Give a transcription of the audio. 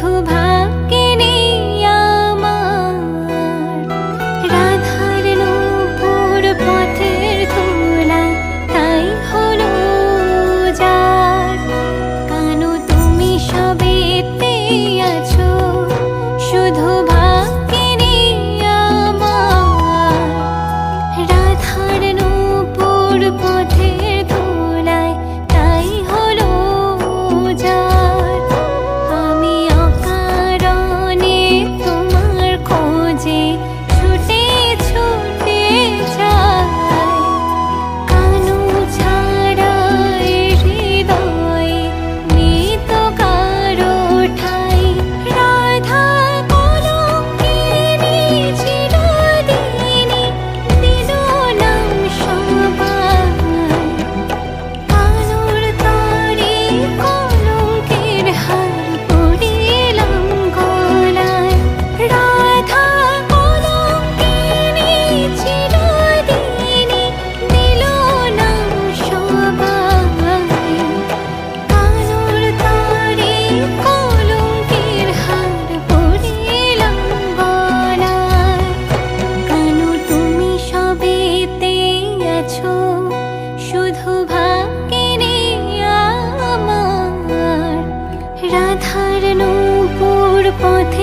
শুধু ভাগ্যিনী আমার রাধার নূপুর পথের তোলায় তাই হলো যার। কানো তুমি সবেতে আছো শুধু ভাগ্যিনী আমার রাধার নূপুর পথের তোলায় তাই হলো যার। আমি অকারণে তোমার খোঁজে ছুটে ছুটে যাই, কানু ছাড়া এ হৃদয়ে নেই তো কারো ঠাঁই। রাধা কলঙ্কিনী চিরদিনই দিল নাম সবাই, কানুর তরে কলঙ্কের হার পরিলাম গলায়। রাধা কলঙ্কিনী চিরদিনই দিল নাম সবাই, কানুর তরে কলঙ্কের হার পরিলাম গলায়। কানু তুমি সবেতে আছো শুধু ভাগ্যিনী আমার রাধার নূপুর পথে